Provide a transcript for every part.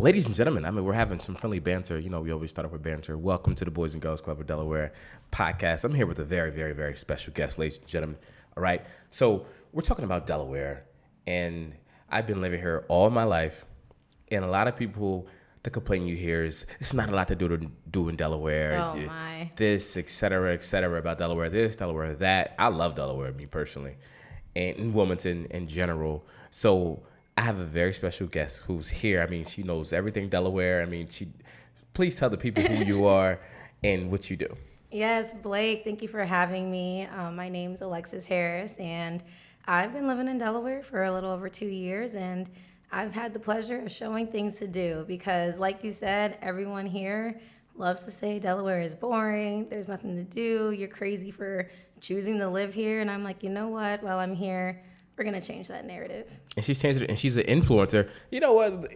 Ladies and gentlemen, we're having some friendly banter. We always start off with banter. Welcome to the Boys and Girls Club of Delaware podcast. I'm here with a very, very, very special guest, ladies and gentlemen. All right. So we're talking about Delaware, and I've been living here all my life. And a lot of people, the complaint you hear is it's not a lot to do in Delaware. Oh, my. This, et cetera, about Delaware. This, Delaware, that. I love Delaware, me personally, and in Wilmington in general. So I have a very special guest who's here. She knows everything Delaware. Please tell the people who you are and what you do. Yes, Blake, thank you for having me. My name's Alexis Harris, and I've been living in Delaware for a little over 2 years, and I've had the pleasure of showing things to do because, like you said, everyone here loves to say Delaware is boring, there's nothing to do, you're crazy for choosing to live here, and I'm like, you know what, while I'm here, we're going to change that narrative. And she's changed it, and she's an influencer. You know what?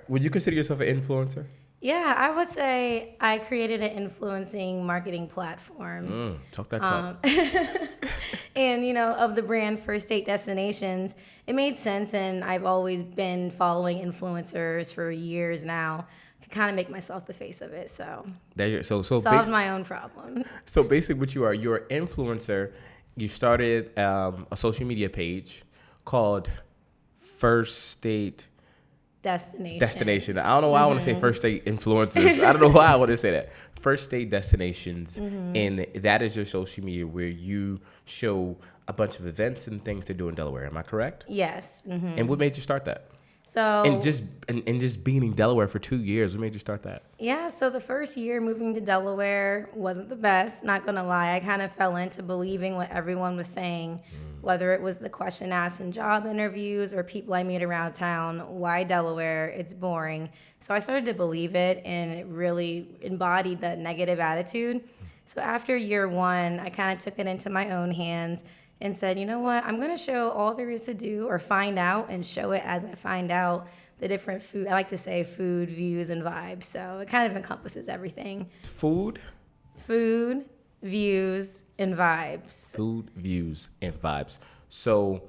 Would you consider yourself an influencer? Yeah, I would say I created an influencing marketing platform. Talk that talk. And, of the brand First Date Destinations, it made sense, and I've always been following influencers for years now to kind of make myself the face of it. So solved my own problem. So basically what you're an influencer. You started a social media page called First Date Destination. I don't know why I want to say First Date Influencers. I don't know why I want to say that. First Date Destinations. And that is your social media where you show a bunch of events and things to do in Delaware. Am I correct? Yes. And what made you start that? So and just being in Delaware for 2 years, what made you start that? Yeah, so the first year moving to Delaware wasn't the best, not gonna lie. I kind of fell into believing what everyone was saying, whether it was the question asked in job interviews or people I meet around town, why Delaware? It's boring. So I started to believe it, and it really embodied that negative attitude. So after year one, I kind of took it into my own hands and said, you know what, I'm going to show all there is to do or find out and show it as I find out the different food. I like to say food, views, and vibes. So it kind of encompasses everything. Food, views, and vibes. Food, views, and vibes. So,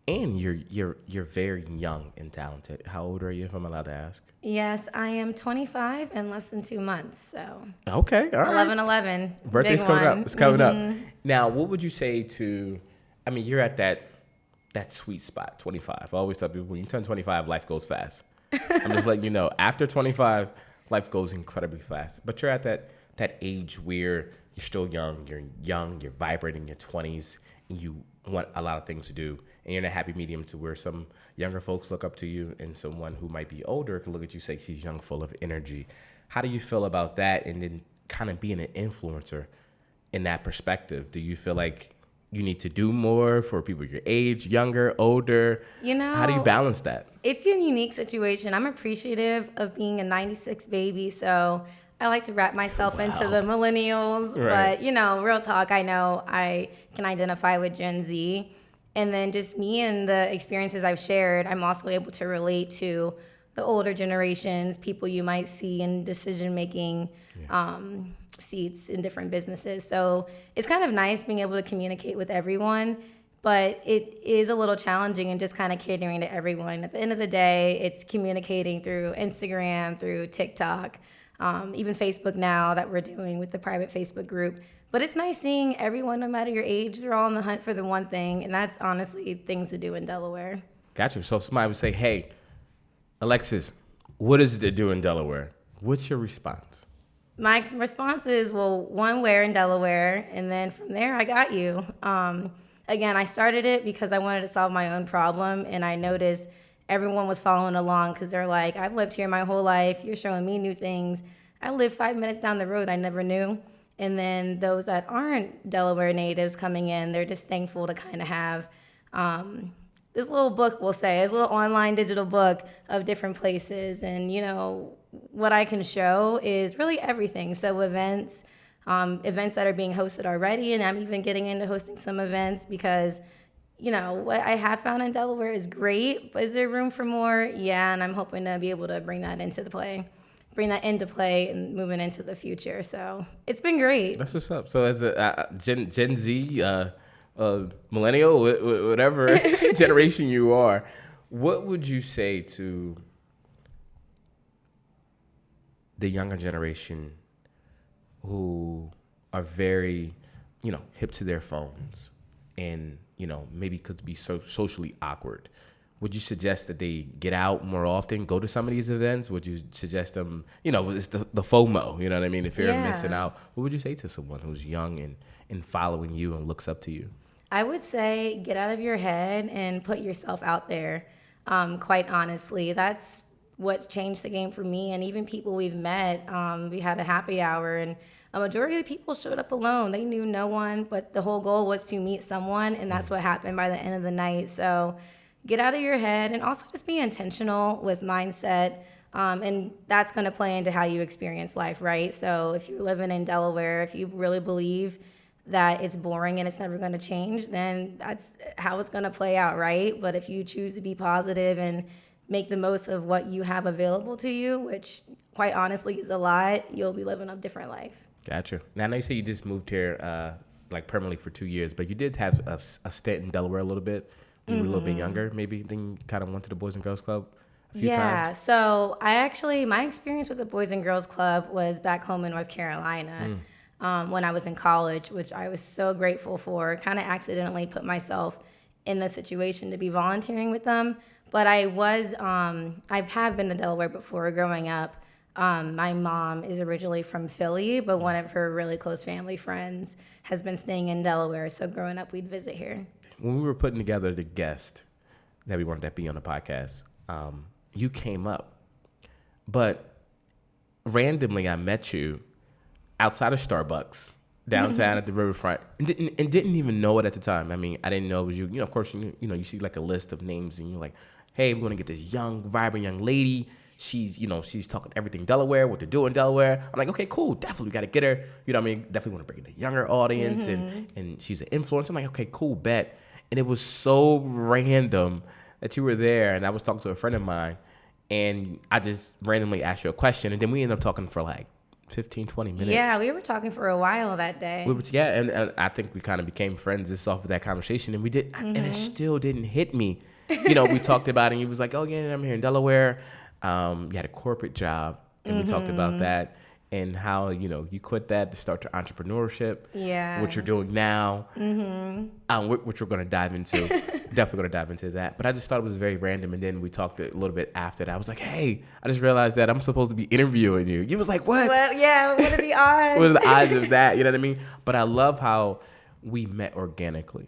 and you're very young and talented. How old are you, if I'm allowed to ask? Yes, I am 25 in less than 2 months. So okay, all right. 11/11. Birthday's coming up. It's coming up. Now, what would you say to? You're at that sweet spot, 25. I always tell people when you turn 25, life goes fast. I'm just letting you know. After 25, life goes incredibly fast. But you're at that age where you're still young. You're vibrant in your 20s, and you want a lot of things to do. And you're in a happy medium to where some younger folks look up to you, and someone who might be older can look at you and say she's young, full of energy. How do you feel about that? And then kind of being an influencer in that perspective. Do you feel like you need to do more for people your age, younger, older? How do you balance that? It's a unique situation. I'm appreciative of being a 96 baby, so I like to wrap myself into the millennials. Right. But, real talk, I know I can identify with Gen Z. And then just me and the experiences I've shared, I'm also able to relate to the older generations, people you might see in decision-making seats in different businesses. So it's kind of nice being able to communicate with everyone, but it is a little challenging and just kind of catering to everyone. At the end of the day, it's communicating through Instagram, through TikTok, even Facebook now that we're doing with the private Facebook group. But it's nice seeing everyone, no matter your age, they're all on the hunt for the one thing, and that's honestly things to do in Delaware. Gotcha. So if somebody would say, hey, Alexis, what is it to do in Delaware? What's your response? My response is, well, one, where in Delaware, and then from there, I got you. Again, I started it because I wanted to solve my own problem, and I noticed everyone was following along because they're like, I've lived here my whole life. You're showing me new things. I live 5 minutes down the road. I never knew. And then those that aren't Delaware natives coming in, they're just thankful to kind of have this little book, we'll say, this little online digital book of different places. And, what I can show is really everything. So events that are being hosted already, and I'm even getting into hosting some events because, what I have found in Delaware is great, but is there room for more? Yeah, and I'm hoping to be able to bring that into play and moving into the future. So it's been great. That's what's up. So as a Gen Z, millennial, whatever generation you are, what would you say to the younger generation who are very, hip to their phones and, maybe could be socially awkward, would you suggest that they get out more often, go to some of these events? Would you suggest them, it's the FOMO, you know what I mean? If you're missing out, what would you say to someone who's young and following you and looks up to you? I would say get out of your head and put yourself out there. Quite honestly, that's what changed the game for me. And even people we've met, we had a happy hour and a majority of the people showed up alone. They knew no one, but the whole goal was to meet someone. And that's what happened by the end of the night. So get out of your head and also just be intentional with mindset. And that's going to play into how you experience life, right? So if you're living in Delaware, if you really believe that it's boring and it's never going to change, then that's how it's going to play out, right? But if you choose to be positive and make the most of what you have available to you, which quite honestly is a lot, you'll be living a different life. Gotcha. Now, I know you say you just moved here permanently for 2 years, but you did have a stint in Delaware a little bit. You were a little bit younger, maybe, then you kind of went to the Boys and Girls Club a few times. Yeah, so my experience with the Boys and Girls Club was back home in North Carolina when I was in college, which I was so grateful for. Kind of accidentally put myself in the situation to be volunteering with them. But I have been to Delaware before growing up. My mom is originally from Philly, but one of her really close family friends has been staying in Delaware. So growing up, we'd visit here. When we were putting together the guest that we wanted to be on the podcast, you came up. But randomly, I met you outside of Starbucks downtown at the riverfront and didn't even know it at the time. I mean, I didn't know it was you. Of course, you see like a list of names and you're like, hey, we're going to get this young, vibrant young lady. She's talking everything Delaware, what to do in Delaware. I'm like, okay, cool. Definitely, we got to get her. You know what I mean? Definitely want to bring in a younger audience and she's an influencer. I'm like, okay, cool, bet. And it was so random that you were there. And I was talking to a friend of mine and I just randomly asked you a question. And then we ended up talking for like 15, 20 minutes. Yeah, we were talking for a while that day. And I think we kind of became friends just off of that conversation. And we did, and it still didn't hit me. We talked about it and he was like, oh, yeah, I'm here in Delaware. You had a corporate job and we talked about that and how, you quit that to start your entrepreneurship. Yeah. What you're doing now, which we're going to dive into. Definitely going to dive into that. But I just thought it was very random. And then we talked a little bit after that. I was like, hey, I just realized that I'm supposed to be interviewing you. You was like, what? Well, yeah, what are the odds? What are the odds of that? You know what I mean? But I love how we met organically.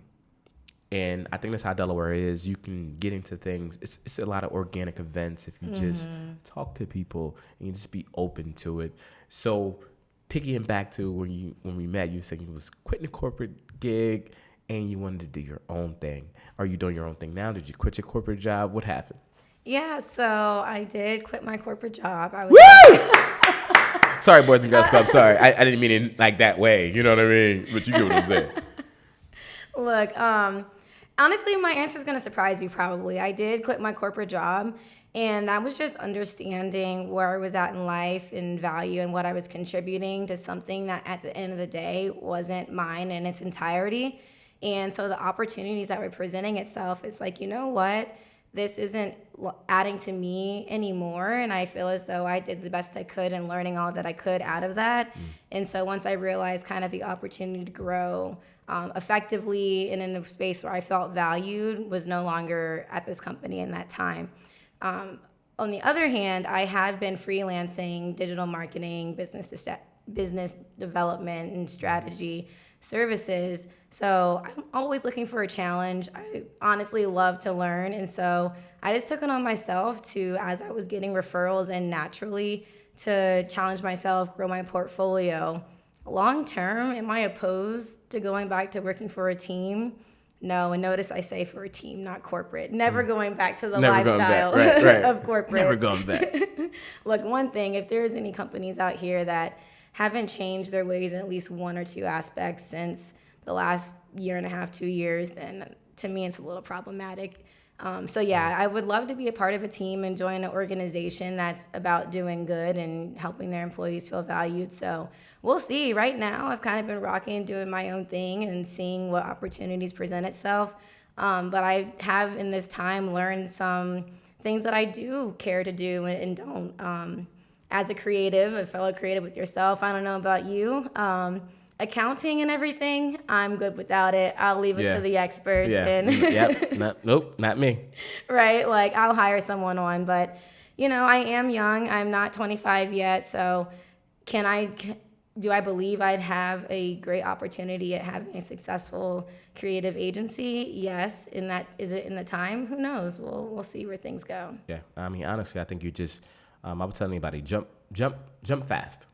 And I think that's how Delaware is. You can get into things. It's a lot of organic events if you just talk to people and you just be open to it. So picking back to when we met, you said you was quitting a corporate gig and you wanted to do your own thing. Are you doing your own thing now? Did you quit your corporate job? What happened? Yeah, so I did quit my corporate job. Woo! Sorry, Boys and Girls Club. Sorry, I didn't mean it like that way. You know what I mean? But you get what I'm saying. Look, honestly, my answer is going to surprise you probably. I did quit my corporate job, and that was just understanding where I was at in life and value and what I was contributing to something that at the end of the day wasn't mine in its entirety. And so the opportunities that were presenting itself, it's like, you know what? This isn't adding to me anymore. And I feel as though I did the best I could and learning all that I could out of that. And so once I realized kind of the opportunity to grow effectively and in a space where I felt valued was no longer at this company in that time. On the other hand, I have been freelancing digital marketing, business development, and strategy services. So I'm always looking for a challenge. I honestly love to learn. And so I just took it on myself to, as I was getting referrals and naturally to challenge myself, grow my portfolio. Long term, am I opposed to going back to working for a team? No, and notice I say for a team, not corporate. Never going back to the lifestyle of corporate. Never going back. Look, one thing, if there's any companies out here that haven't changed their ways in at least one or two aspects since the last year and a half, 2 years, then to me it's a little problematic. So yeah, I would love to be a part of a team and join an organization that's about doing good and helping their employees feel valued. So we'll see. Right now, I've kind of been rocking, doing my own thing and seeing what opportunities present itself. But I have in this time learned some things that I do care to do and don't. as a creative, a fellow creative with yourself. I don't know about you. Accounting and everything, I'm good without it. I'll leave it to the experts. Yeah. And Yep. Nope. Not me. right? Like, I'll hire someone on. But, I am young. I'm not 25 yet. So do I believe I'd have a great opportunity at having a successful creative agency? Yes. Is it in the time? Who knows? We'll see where things go. Yeah. I mean, honestly, I think you just, I would tell anybody, jump fast.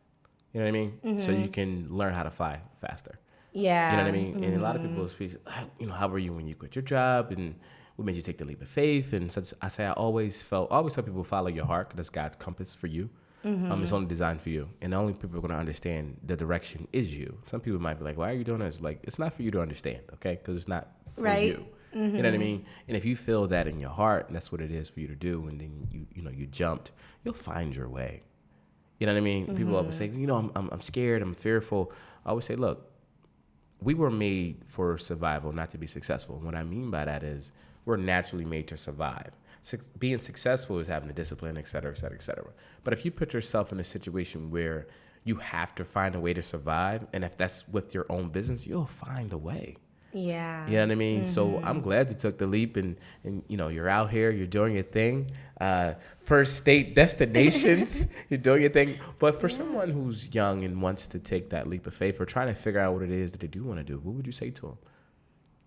You know what I mean? So you can learn how to fly faster. Yeah. You know what I mean? And a lot of people speak, how were you when you quit your job, and what made you take the leap of faith? And such, I always tell people, follow your heart, 'cause that's God's compass for you. It's only designed for you, and the only people who are going to understand the direction is you. Some people might be like, why are you doing this? Like, it's not for you to understand, okay? Because it's not for you. You know what I mean? And if you feel that in your heart, and that's what it is for you to do, and then you jumped, you'll find your way. You know what I mean? People always say, I'm scared, I'm fearful. I always say, look, we were made for survival, not to be successful. And what I mean by that is we're naturally made to survive. Being successful is having the discipline, et cetera, et cetera, et cetera. But if you put yourself in a situation where you have to find a way to survive, and if that's with your own business, you'll find a way. Yeah. You know what I mean? So I'm glad you took the leap, and you're out here, you're doing your thing. First state destinations, you're doing your thing. But for someone who's young and wants to take that leap of faith or trying to figure out what it is that they do want to do, what would you say to them?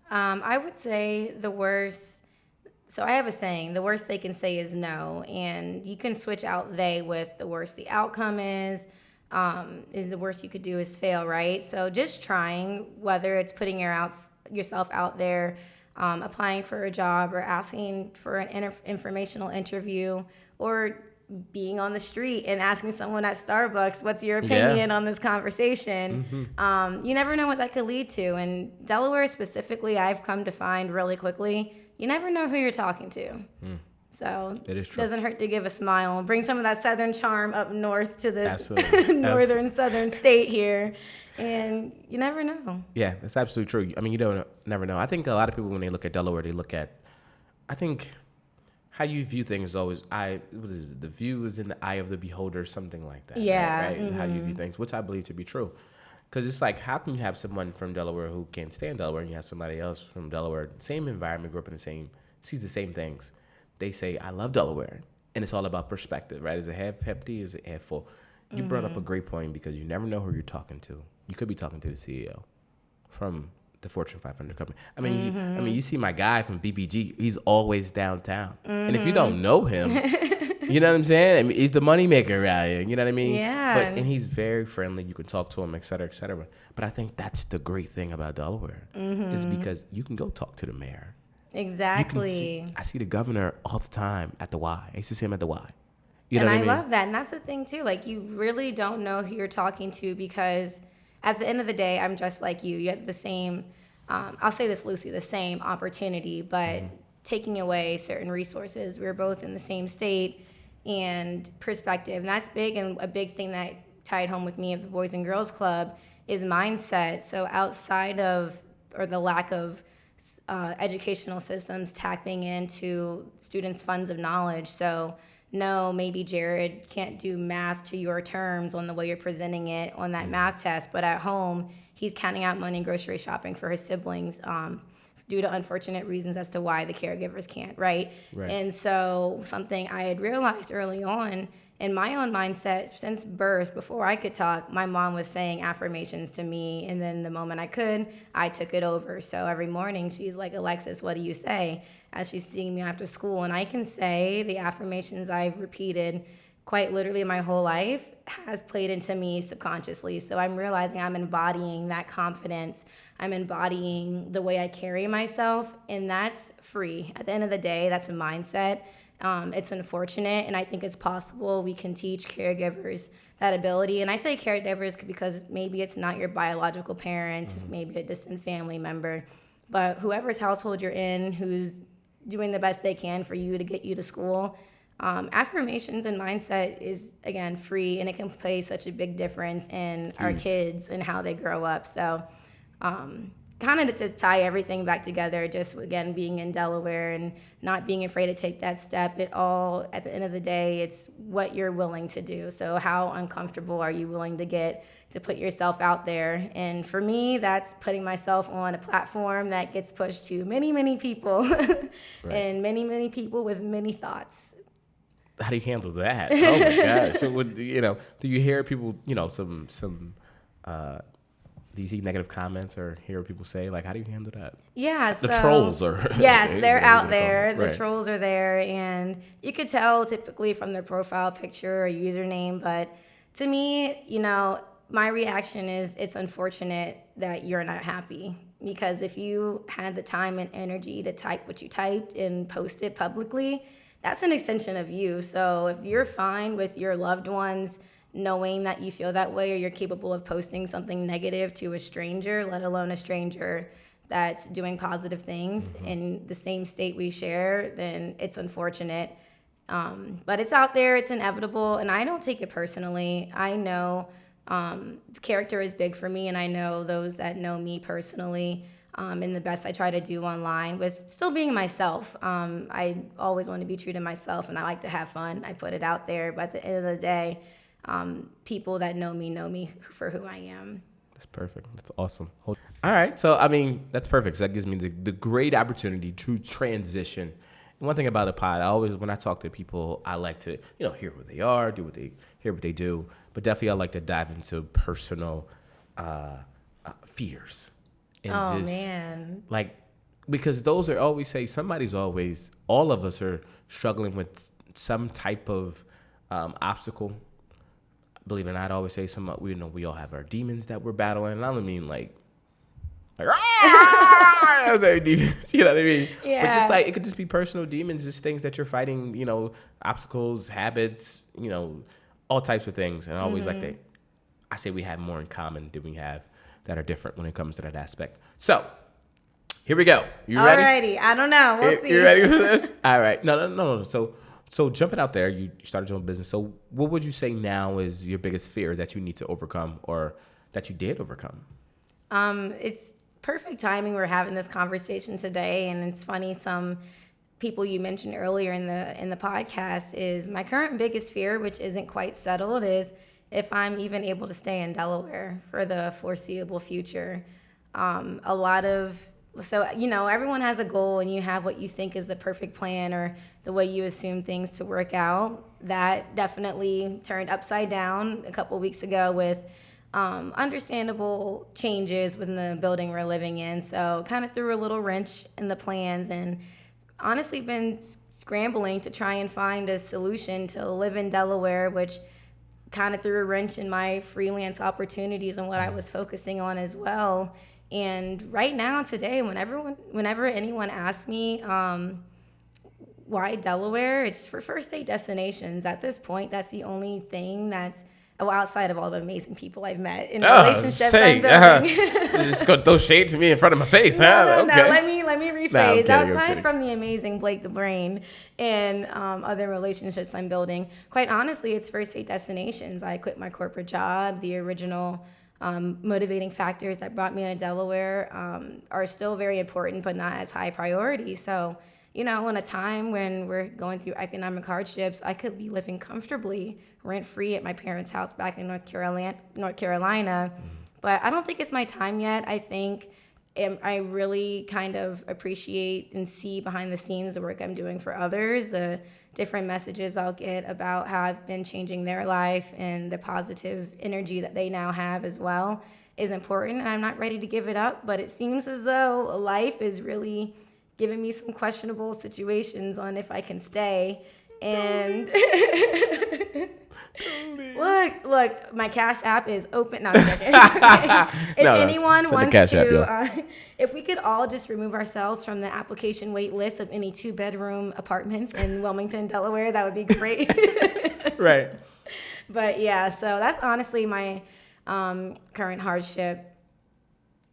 I would say the worst. So I have a saying, the worst they can say is no. And you can switch out they with the worst the outcome is the worst you could do is fail, right? So just trying, whether it's putting yourself out there, applying for a job, or asking for an informational interview, or being on the street and asking someone at Starbucks, what's your opinion on this conversation? You never know what that could lead to. And Delaware specifically, I've come to find really quickly, you never know who you're talking to. So it doesn't hurt to give a smile and bring some of that Southern charm up north to this northern Southern state here. And you never know. Yeah, that's absolutely true. I mean, you never know. I think a lot of people, when they look at Delaware, I think how you view things is always, the view is in the eye of the beholder, something like that. Yeah. Right? How you view things, which I believe to be true. Because it's like, how can you have someone from Delaware who can't stand Delaware, and you have somebody else from Delaware, same environment, grew up in sees the same things. They say, I love Delaware. And it's all about perspective, right? Is it half empty? Is it half full? You brought up a great point, because you never know who you're talking to. You could be talking to the CEO from the Fortune 500 company. I mean, you see my guy from BBG. He's always downtown. And if you don't know him, you know what I'm saying? I mean, he's the moneymaker around here. You know what I mean? Yeah. And he's very friendly. You can talk to him, et cetera, et cetera. But I think that's the great thing about Delaware, is because you can go talk to the mayor. Exactly. I see the governor all the time at the Y. I used to see him at the Y. And I love that. And that's the thing, too. Like, you really don't know who you're talking to, because at the end of the day, I'm just like you. You have the same, I'll say this loosely, the same opportunity, but taking away certain resources. We're both in the same state and perspective. And that's big. And a big thing that tied home with me of the Boys and Girls Club is mindset. So outside of, or the lack of educational systems tapping into students' funds of knowledge. So no, maybe Jared can't do math to your terms on the way you're presenting it on that math test, but at home, he's counting out money grocery shopping for his siblings due to unfortunate reasons as to why the caregivers can't, right? And so something I had realized early on in my own mindset, since birth, before I could talk, my mom was saying affirmations to me, and then the moment I could, I took it over. So every morning, she's like, Alexis, what do you say? As she's seeing me after school. And I can say the affirmations I've repeated quite literally my whole life has played into me subconsciously. So I'm realizing I'm embodying that confidence. I'm embodying the way I carry myself, and that's free. At the end of the day, that's a mindset. It's unfortunate, and I think it's possible we can teach caregivers that ability. And I say caregivers because maybe it's not your biological parents, it's maybe a distant family member, but whoever's household you're in who's doing the best they can for you to get you to school. Affirmations and mindset is, again, free, and it can play such a big difference in our kids and how they grow up. So kind of to tie everything back together, just again being in Delaware and not being afraid to take that step, it all, at the end of the day, it's what you're willing to do. So how uncomfortable are you willing to get to put yourself out there? And for me, that's putting myself on a platform that gets pushed to many, many people right. and many, many people with many thoughts. How do you handle that? Oh my gosh! So do you hear people, do you see negative comments or hear people say, like, how do you handle that? Yeah, the trolls are. Yes, they're out there. The trolls are there, and you could tell typically from their profile picture or username. But to me, my reaction is it's unfortunate that you're not happy, because if you had the time and energy to type what you typed and post it publicly, that's an extension of you. So if you're fine with your loved ones knowing that you feel that way, or you're capable of posting something negative to a stranger, let alone a stranger that's doing positive things in the same state we share, then it's unfortunate. But it's out there, it's inevitable, and I don't take it personally. I know character is big for me, and I know those that know me personally, and the best I try to do online with still being myself. I always want to be true to myself, and I like to have fun. I put it out there, but at the end of the day, people that know me for who I am. That's perfect. That's awesome. All right. So, that's perfect. So that gives me the great opportunity to transition. And one thing about a pod, when I talk to people, I like to, hear who they are, hear what they do. But definitely I like to dive into personal fears. And man. Because those are always all of us are struggling with some type of obstacle. Believe it or not, I always say we all have our demons that we're battling. And I don't mean like I was like demons, you know what I mean? Yeah. But just it could just be personal demons, just things that you're fighting, obstacles, habits, all types of things. And I always I say we have more in common than we have that are different when it comes to that aspect. So here we go. You ready? Alrighty. I don't know. We'll see. You ready for this? All right. No. So jumping out there, you started your own business. So what would you say now is your biggest fear that you need to overcome, or that you did overcome? It's perfect timing we're having this conversation today, and it's funny, some people you mentioned earlier in the podcast is my current biggest fear, which isn't quite settled, is if I'm even able to stay in Delaware for the foreseeable future. Everyone has a goal, and you have what you think is the perfect plan or the way you assume things to work out. That definitely turned upside down a couple weeks ago with understandable changes within the building we're living in. So kind of threw a little wrench in the plans, and honestly been scrambling to try and find a solution to live in Delaware, which kind of threw a wrench in my freelance opportunities and what I was focusing on as well. And right now, today, whenever anyone asks me why Delaware, it's for first date destinations. At this point, that's the only thing that's outside of all the amazing people I've met in relationships I'm building. Just gonna throw shade to me in front of my face, No, Okay. Let me rephrase. Outside from the amazing Blake the Brain and other relationships I'm building, quite honestly, it's first date destinations. I quit my corporate job. The original motivating factors that brought me to Delaware are still very important, but not as high priority. So, in a time when we're going through economic hardships, I could be living comfortably, rent-free at my parents' house back in North Carolina. But I don't think it's my time yet. I think I really kind of appreciate and see behind the scenes the work I'm doing for others, the different messages I'll get about how I've been changing their life, and the positive energy that they now have as well is important. And I'm not ready to give it up, but it seems as though life is really giving me some questionable situations on if I can stay. And look, my Cash App is open. No, I'm joking. If anyone wants to, if we could all just remove ourselves from the application wait list of any 2-bedroom apartments in Wilmington, Delaware, that would be great. Right. But yeah, so that's honestly my current hardship.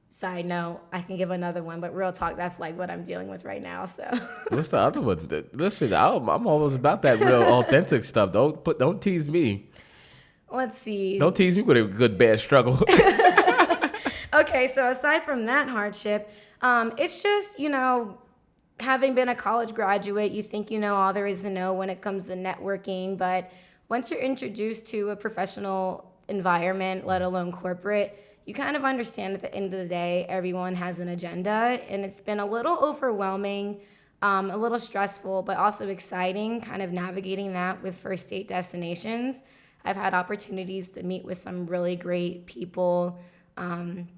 Side note, I can give another one, but real talk, that's like what I'm dealing with right now. So what's the other one? Listen, I'm almost about that real authentic stuff. Don't tease me. Let's see. Don't tease me with a good bad struggle. Okay, so aside from that hardship, it's just, having been a college graduate, you think you know all there is to know when it comes to networking. But once you're introduced to a professional environment, let alone corporate, you kind of understand at the end of the day, everyone has an agenda. And it's been a little overwhelming, a little stressful, but also exciting, kind of navigating that with first date destinations. I've had opportunities to meet with some really great people, some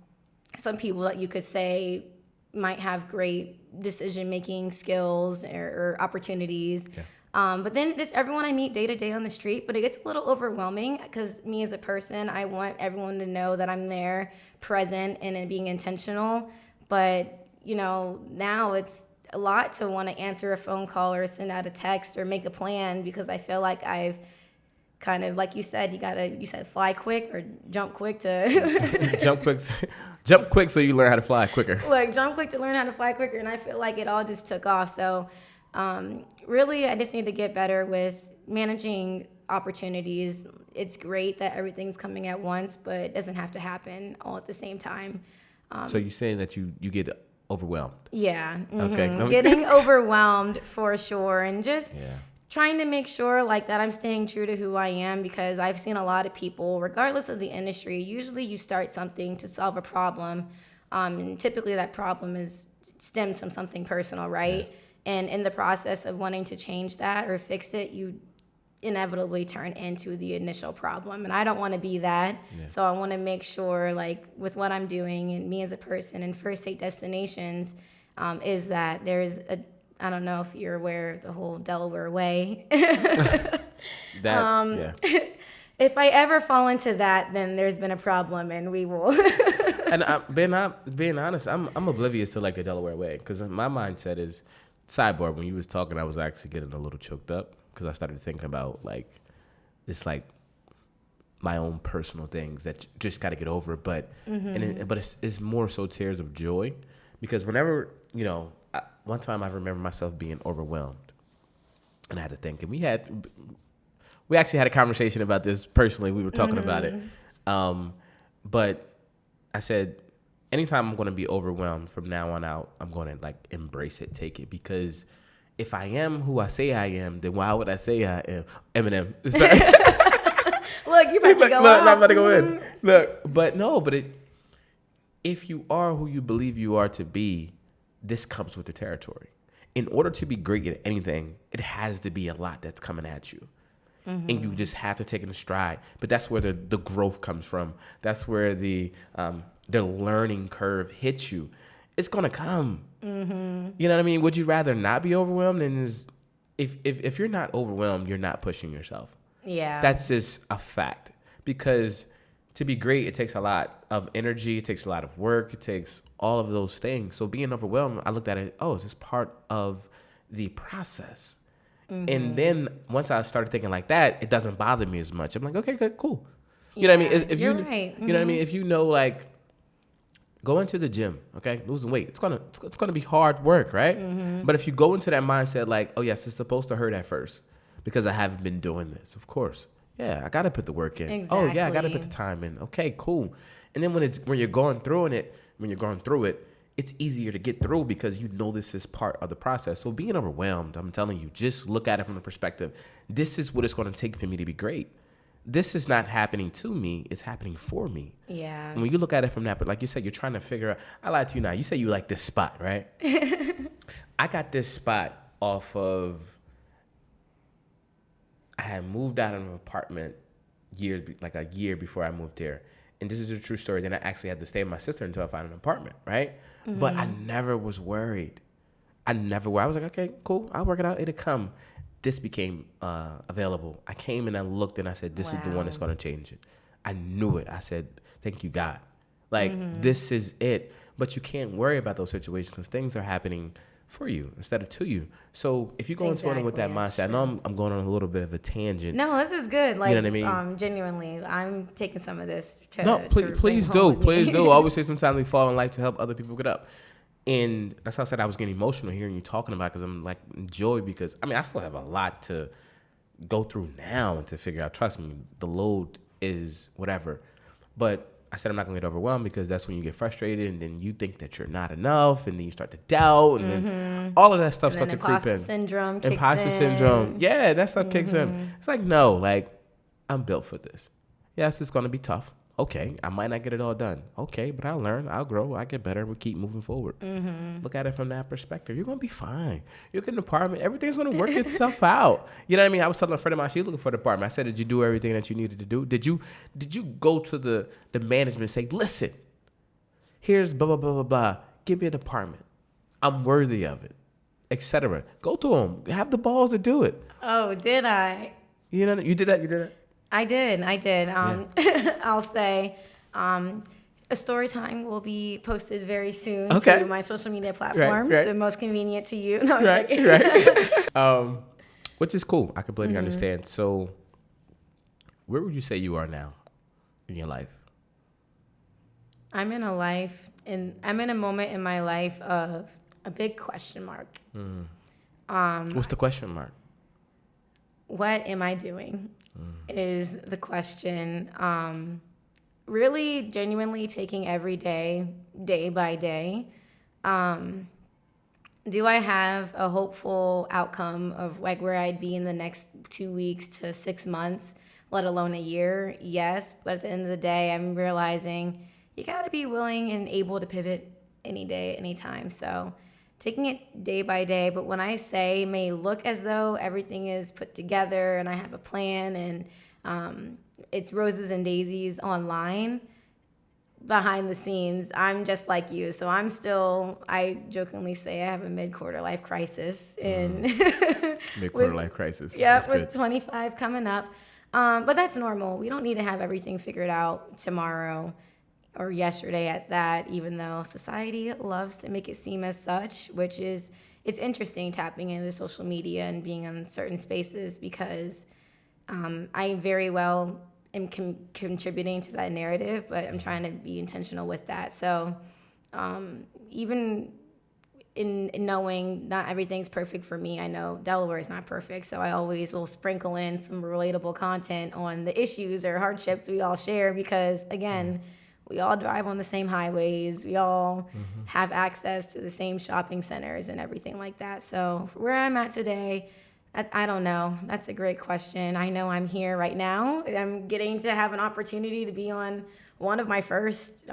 people that you could say might have great decision-making skills or opportunities. Yeah. But then just everyone I meet day to day on the street, but it gets a little overwhelming because me as a person, I want everyone to know that I'm there, present, and being intentional. But, now it's a lot to want to answer a phone call or send out a text or make a plan because I feel like I've kind of, like you said, you said fly quick or jump quick to jump quick so you learn how to fly quicker. Like jump quick to learn how to fly quicker, and I feel like it all just took off. So really, I just need to get better with managing opportunities. It's great that everything's coming at once, but it doesn't have to happen all at the same time. So you're saying that you get overwhelmed? Yeah. Mm-hmm. Okay. Getting overwhelmed for sure, and just trying to make sure like that I'm staying true to who I am, because I've seen a lot of people, regardless of the industry, usually you start something to solve a problem, and typically that problem stems from something personal, right? Yeah. And in the process of wanting to change that or fix it, you inevitably turn into the initial problem. And I don't want to be that. Yeah. So I want to make sure, like, with what I'm doing and me as a person and first date destinations, is that there's I don't know if you're aware of the whole Delaware way. If I ever fall into that, then there's been a problem, and we will. And being honest, I'm oblivious to like the Delaware way, because my mindset is, sidebar, when you was talking, I was actually getting a little choked up because I started thinking about like it's like my own personal things that you just got to get over. But but it's more so tears of joy, because whenever one time I remember myself being overwhelmed, and I had to think, and we actually had a conversation about this personally. We were talking about it, but I said, anytime I'm going to be overwhelmed from now on out, I'm going to like embrace it, take it, because if I am who I say I am, then why would I say I am? Eminem. Look, you about to go off. I'm about to go in. Look, if you are who you believe you are to be, this comes with the territory. In order to be great at anything, it has to be a lot that's coming at you. Mm-hmm. And you just have to take it in stride. But that's where the growth comes from. That's where the learning curve hits you. It's gonna come. Mm-hmm. You know what I mean? Would you rather not be overwhelmed? And if you're not overwhelmed, you're not pushing yourself. Yeah, that's just a fact. Because to be great, it takes a lot of energy. It takes a lot of work. It takes all of those things. So being overwhelmed, I looked at it. Oh, is this part of the process? Mm-hmm. And then once I started thinking like that, it doesn't bother me as much. I'm like, okay, good, cool. You know what I mean? If you're right. Mm-hmm. You know what I mean? If you know, like, go into the gym, okay, losing weight, it's gonna be hard work, right? Mm-hmm. But if you go into that mindset like, oh yes, it's supposed to hurt at first because I haven't been doing this. Of course, yeah, I gotta put the work in. Exactly. Oh yeah, I gotta put the time in. Okay, cool. And then when you're going through it, it's easier to get through because you know this is part of the process. So being overwhelmed, I'm telling you, just look at it from the perspective, this is what it's going to take for me to be great. This is not happening to me, it's happening for me. Yeah. And when you look at it from that, but like you said, you're trying to figure out, I lied to you now. You say you like this spot, right? I got this spot off of, I had moved out of an apartment like a year before I moved here. And this is a true story. Then I actually had to stay with my sister until I found an apartment, right? Mm-hmm. But I never was worried. I was like, okay, cool. I'll work it out. It'll come. This became available. I came and I looked and I said, this is the one that's going to change it. I knew it. I said, thank you, God. Like, this is it. But you can't worry about those situations because things are happening for you instead of to you. So if you go into it with that mindset, I know I'm going on a little bit of a tangent. No, this is good. Like, you know what I mean? Genuinely, I'm taking some of this to please do. I always say sometimes we fall in life to help other people get up. And that's how I said I was getting emotional hearing you talking about, because I'm like, joy, because I still have a lot to go through now and to figure out. Trust me, the load is whatever. But I said I'm not going to get overwhelmed because that's when you get frustrated and then you think that you're not enough and then you start to doubt and then all of that stuff starts to creep in. Imposter syndrome. Yeah, that stuff kicks in. It's like, no, like I'm built for this. Yes, it's going to be tough. Okay, I might not get it all done. Okay, but I'll learn, I'll grow, I get better, we'll keep moving forward. Look at it from that perspective. You're going to be fine. You'll get an apartment. Everything's going to work itself out. You know what I mean? I was telling a friend of mine, she was looking for an apartment. I said, did you do everything that you needed to do? Did you go to the management and say, listen, here's blah, blah, blah, blah, blah. Give me an apartment. I'm worthy of it, etc. Go to them. Have the balls to do it. Oh, did I? You know, you did that? I did. I'll say a story time will be posted very soon to my social media platforms. Right. The most convenient to you. No, right. Which is cool. I completely understand. So where would you say you are now in your life? I'm in a moment in my life of a big question mark. What's the question mark? What am I doing? Is the question. Really genuinely taking every day by day. Do I have a hopeful outcome of like where I'd be in the next 2 weeks to 6 months, let alone a year? Yes. But at the end of the day, I'm realizing you got to be willing and able to pivot any day, anytime. So taking it day by day, but when I say it may look as though everything is put together and I have a plan and it's roses and daisies online, behind the scenes, I'm just like you. So I jokingly say I have a mid-quarter life crisis. Mid-quarter life crisis. Yeah, with good. 25 coming up. But that's normal. We don't need to have everything figured out tomorrow or yesterday at that, even though society loves to make it seem as such, which is, it's interesting tapping into social media and being in certain spaces because I very well am contributing to that narrative, but I'm trying to be intentional with that. So even in knowing not everything's perfect for me, I know Delaware is not perfect, so I always will sprinkle in some relatable content on the issues or hardships we all share because, again, we all drive on the same highways. We all have access to the same shopping centers and everything like that. So where I'm at today, I don't know. That's a great question. I know I'm here right now. I'm getting to have an opportunity to be on one of my first,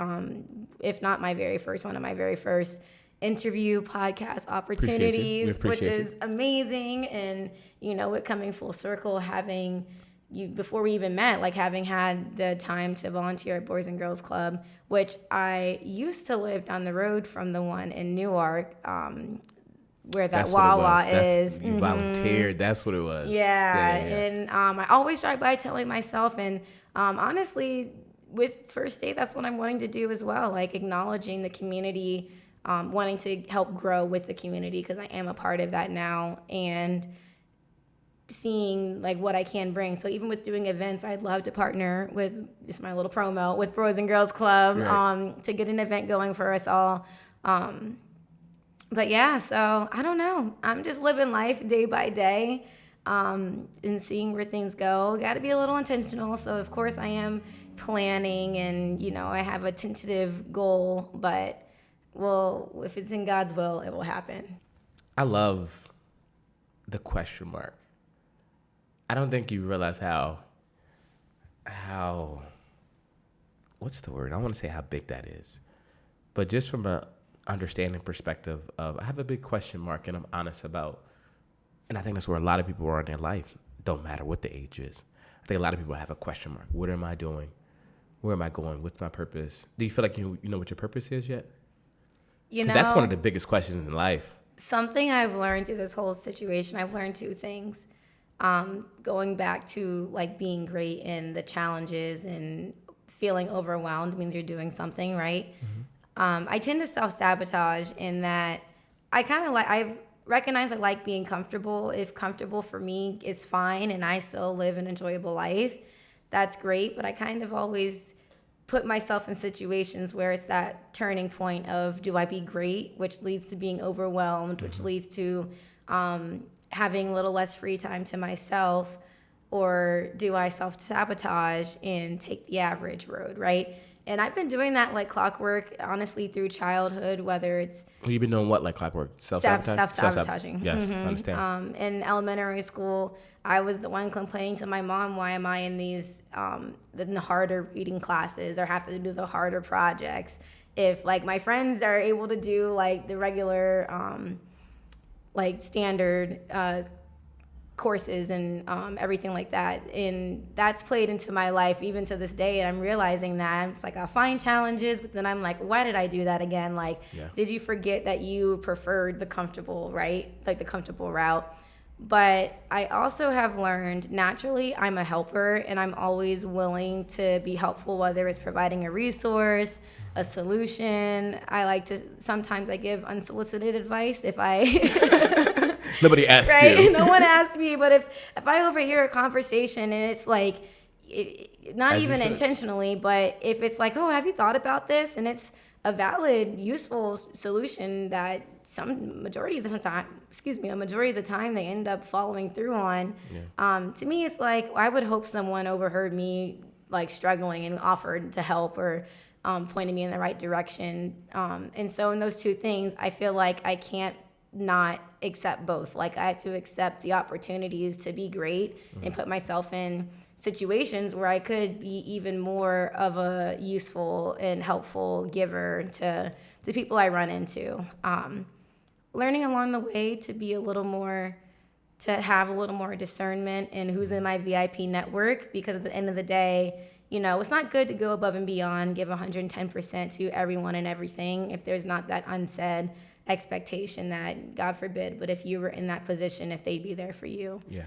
if not my very first, one of my very first interview podcast opportunities, which is amazing. And, you know, it coming full circle, having you, before we even met, like having had the time to volunteer at Boys and Girls Club, which I used to live down the road from the one in Newark, where that Wawa is. You volunteered. That's what it was. Yeah. And I always drive by telling myself, and honestly, with First Date, that's what I'm wanting to do as well, like acknowledging the community, wanting to help grow with the community because I am a part of that now, and seeing like what I can bring. So even with doing events, I'd love to partner with, this is my little promo, with Boys and Girls Club, to get an event going for us all. But yeah, so I don't know. I'm just living life day by day, and seeing where things go. Got to be a little intentional. So of course I am planning, and you know I have a tentative goal, but well, if it's in God's will, it will happen. I love the question mark. I don't think you realize how what's the word? I want to say how big that is, but just from a understanding perspective of, I have a big question mark and I'm honest about, and I think that's where a lot of people are in their life. Don't matter what the age is. I think a lot of people have a question mark. What am I doing? Where am I going? What's my purpose? Do you feel like you know what your purpose is yet? You know, that's one of the biggest questions in life. Something I've learned through this whole situation, I've learned two things. Going back to like being great in the challenges and feeling overwhelmed means you're doing something right. I tend to self-sabotage in that I recognize I like being comfortable. If comfortable for me is fine and I still live an enjoyable life, that's great. But I kind of always put myself in situations where it's that turning point of, do I be great, which leads to being overwhelmed, which leads to having a little less free time to myself, or do I self-sabotage and take the average road, right? And I've been doing that like clockwork, honestly, through childhood, whether it's You've been doing what, like clockwork? Self-sabotaging. Yes, I understand. In elementary school, I was the one complaining to my mom, why am I in these in the harder reading classes or have to do the harder projects? If like my friends are able to do like the regular like standard courses and everything like that, and that's played into my life even to this day, and I'm realizing that it's like I'll find challenges, but then I'm like, why did I do that again? Like, did you forget that you preferred the comfortable, right? Like the comfortable route. But I also have learned naturally I'm a helper, and I'm always willing to be helpful, whether it's providing a resource, a solution. Sometimes I give unsolicited advice if I Nobody asked right? you. No one asked me, but if I overhear a conversation and it's like, not even intentionally, but if it's like, oh, have you thought about this? And it's a valid, useful solution that a majority of the time they end up following through on. To me, it's like, I would hope someone overheard me like struggling and offered to help or pointed me in the right direction. And so in those two things, I feel like I can't not accept both. Like I have to accept the opportunities to be great and put myself in situations where I could be even more of a useful and helpful giver to people I run into. Learning along the way to have a little more discernment in who's in my VIP network, because at the end of the day, it's not good to go above and beyond, give 110% to everyone and everything if there's not that unsaid expectation that, God forbid, but if you were in that position, if they'd be there for you. Yeah.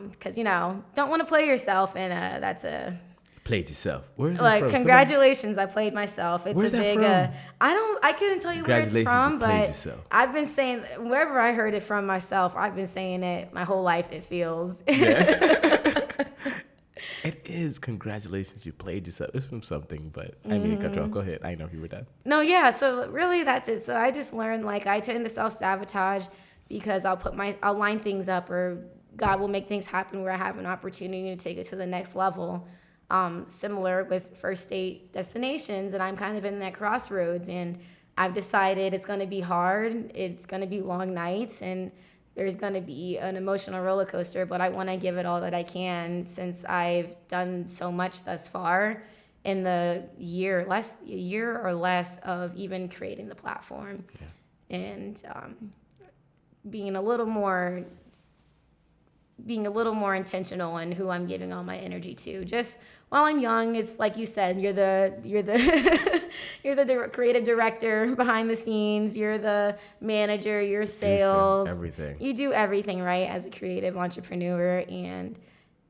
Because, don't want to play yourself, and that's a... Played yourself. Where's that from? Congratulations, Somebody... I played myself. It's Where's a big... I couldn't tell you where it's from, but I've been saying, wherever I heard it from myself, I've been saying it my whole life, it feels. Yeah. It is. Congratulations, you played yourself. It's from something, but I mean, control. Go ahead. I know you were done. No, yeah. So really, that's it. So I just learned, like, I tend to self-sabotage because I'll line things up, or God will make things happen where I have an opportunity to take it to the next level. Similar with first date destinations, and I'm kind of in that crossroads, and I've decided it's going to be hard. It's going to be long nights, and there's going to be an emotional roller coaster, but I want to give it all that I can, since I've done so much thus far in the year or less of even creating the platform. Yeah. And being a little more intentional in who I'm giving all my energy to. Just while I'm young, it's like you said, you're the you're the creative director behind the scenes. You're the manager. You're sales. Everything. You do everything, right, as a creative entrepreneur. And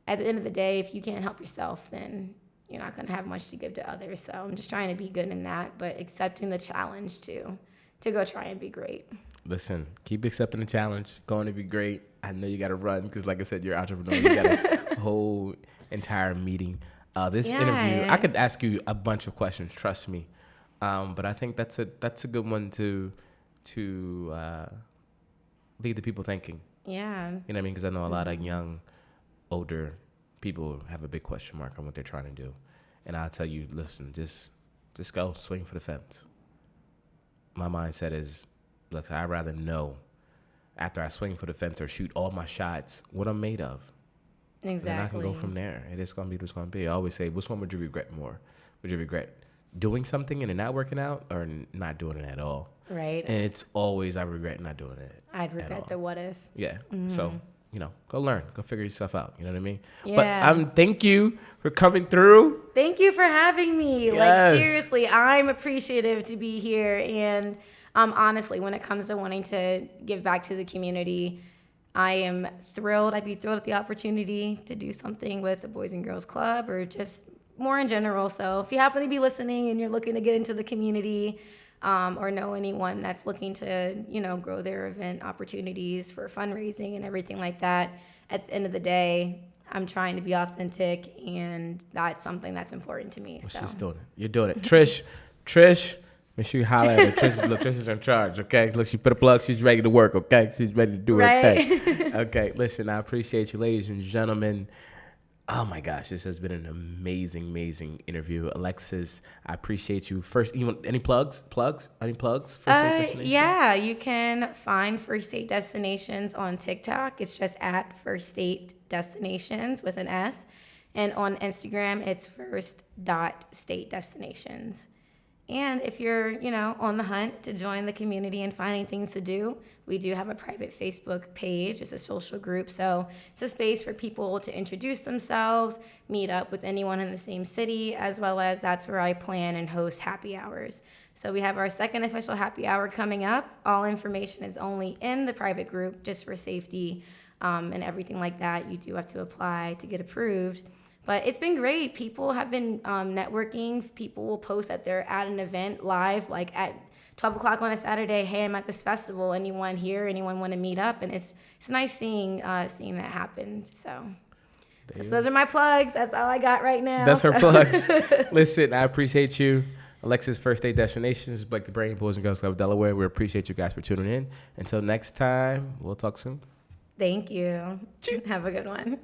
at the end of the day, if you can't help yourself, then you're not going to have much to give to others. So I'm just trying to be good in that, but accepting the challenge to go try and be great. Listen, keep accepting the challenge. Going to be great. I know you got to run because, like I said, you're an entrepreneur. You got a whole entire meeting. This interview, I could ask you a bunch of questions. Trust me, but I think that's a good one to leave the people thinking. Yeah. You know what I mean? Because I know a lot of young, older people have a big question mark on what they're trying to do, and I'll tell you, listen, just go swing for the fence. My mindset is, look, I'd rather know after I swing for the fence or shoot all my shots what I'm made of. Exactly. And I can go from there. It is going to be what it's going to be. I always say, which one would you regret more? Would you regret doing something and it not working out, or not doing it at all? Right. And it's always, I regret not doing it. I'd regret the what if. Yeah. Mm-hmm. So, go learn. Go figure yourself out. You know what I mean? Yeah. But thank you for coming through. Thank you for having me. Yes. Like, seriously, I'm appreciative to be here. And honestly, when it comes to wanting to give back to the community, I am thrilled. I'd be thrilled at the opportunity to do something with the Boys and Girls Club, or just more in general. So if you happen to be listening and you're looking to get into the community, or know anyone that's looking to, grow their event opportunities for fundraising and everything like that, at the end of the day, I'm trying to be authentic, and that's something that's important to me. Well, so. She's doing it. You're doing it. Trish, make sure you holler at her. Trish is in charge, okay? Look, she put a plug. She's ready to work, okay? She's ready to do her thing. Okay, listen, I appreciate you, ladies and gentlemen. Oh my gosh, this has been an amazing interview. Alexis, I appreciate you. First, any plugs? Any plugs? First Date Destinations? Yeah, you can find First Date Destinations on TikTok. It's just at First Date Destinations with an S. And on Instagram, it's first.statedestinations. And if you're, on the hunt to join the community and finding things to do, we do have a private Facebook page. It's a social group. So it's a space for people to introduce themselves, meet up with anyone in the same city, as well as that's where I plan and host happy hours. So we have our second official happy hour coming up. All information is only in the private group just for safety and everything like that. You do have to apply to get approved. But it's been great. People have been networking. People will post that they're at an event live, like at 12 o'clock on a Saturday. Hey, I'm at this festival. Anyone here? Anyone want to meet up? And it's nice seeing that happen. So those are my plugs. That's all I got right now. That's her plugs. Listen, I appreciate you. Alexis, First Date Destinations, Blake the Brain, Boys and Girls Club Delaware. We appreciate you guys for tuning in. Until next time, we'll talk soon. Thank you. Have a good one.